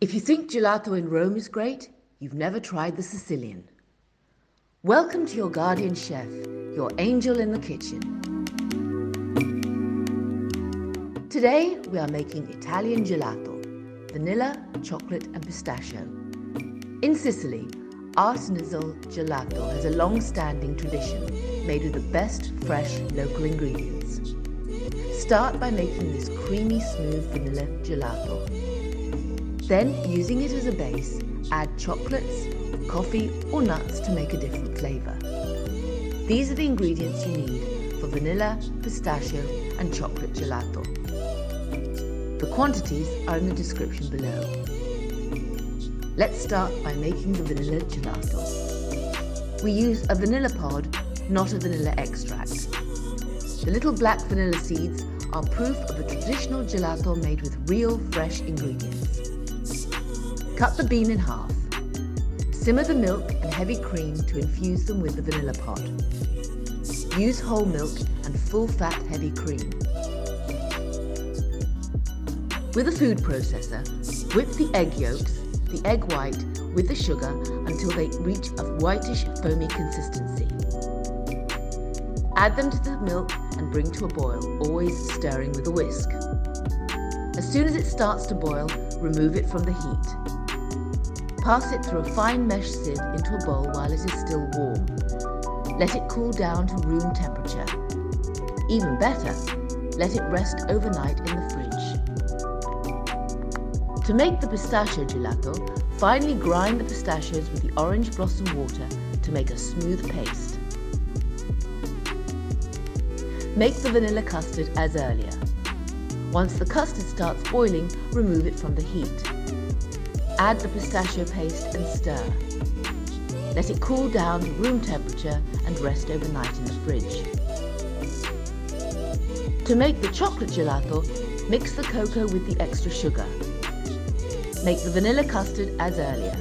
If you think gelato in Rome is great, you've never tried the Sicilian. Welcome to your guardian chef, your angel in the kitchen. Today we are making Italian gelato, vanilla, chocolate and pistachio. In Sicily, artisanal gelato has a long-standing tradition made with the best fresh local ingredients. Start by making this creamy smooth vanilla gelato. Then, using it as a base, add chocolates, coffee or nuts to make a different flavour. These are the ingredients you need for vanilla, pistachio and chocolate gelato. The quantities are in the description below. Let's start by making the vanilla gelato. We use a vanilla pod, not a vanilla extract. The little black vanilla seeds are proof of a traditional gelato made with real fresh ingredients. Cut the bean in half. Simmer the milk and heavy cream to infuse them with the vanilla pod. Use whole milk and full-fat heavy cream. With a food processor, whip the egg yolks, the egg white, with the sugar until they reach a whitish foamy consistency. Add them to the milk and bring to a boil, always stirring with a whisk. As soon as it starts to boil, remove it from the heat. Pass it through a fine mesh sieve into a bowl while it is still warm. Let it cool down to room temperature. Even better, let it rest overnight in the fridge. To make the pistachio gelato, finely grind the pistachios with the orange blossom water to make a smooth paste. Make the vanilla custard as earlier. Once the custard starts boiling, remove it from the heat. Add the pistachio paste and stir. Let it cool down to room temperature and rest overnight in the fridge. To make the chocolate gelato, mix the cocoa with the extra sugar. Make the vanilla custard as earlier.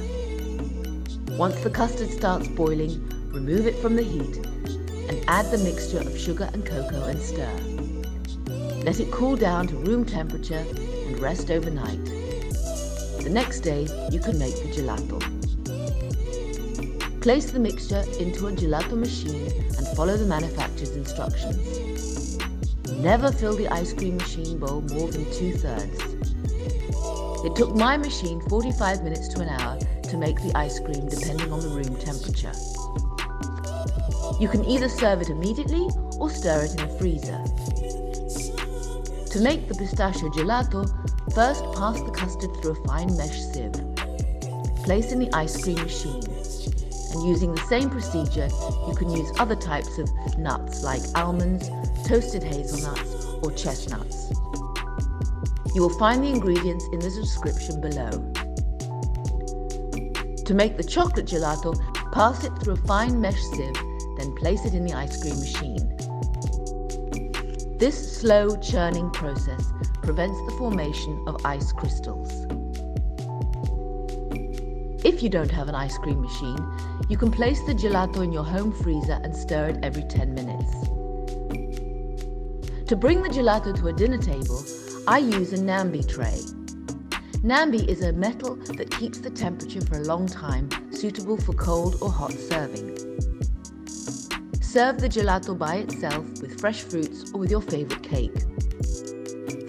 Once the custard starts boiling, remove it from the heat and add the mixture of sugar and cocoa and stir. Let it cool down to room temperature and rest overnight. The next day, you can make the gelato. Place the mixture into a gelato machine and follow the manufacturer's instructions. Never fill the ice cream machine bowl more than 2/3. It took my machine 45 minutes to an hour to make the ice cream depending on the room temperature. You can either serve it immediately or stir it in the freezer. To make the pistachio gelato, first pass the custard through a fine mesh sieve. Place in the ice cream machine. And using the same procedure, you can use other types of nuts like almonds, toasted hazelnuts or chestnuts. You will find the ingredients in the description below. To make the chocolate gelato, pass it through a fine mesh sieve, then place it in the ice cream machine. This slow churning process prevents the formation of ice crystals. If you don't have an ice cream machine, you can place the gelato in your home freezer and stir it every 10 minutes. To bring the gelato to a dinner table, I use a Nambi tray. Nambi is a metal that keeps the temperature for a long time, suitable for cold or hot serving. Serve the gelato by itself with fresh fruits or with your favourite cake.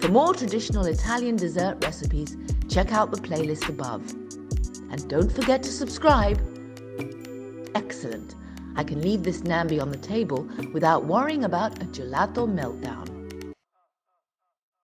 For more traditional Italian dessert recipes, check out the playlist above. And don't forget to subscribe. Excellent. I can leave this Nambi on the table without worrying about a gelato meltdown.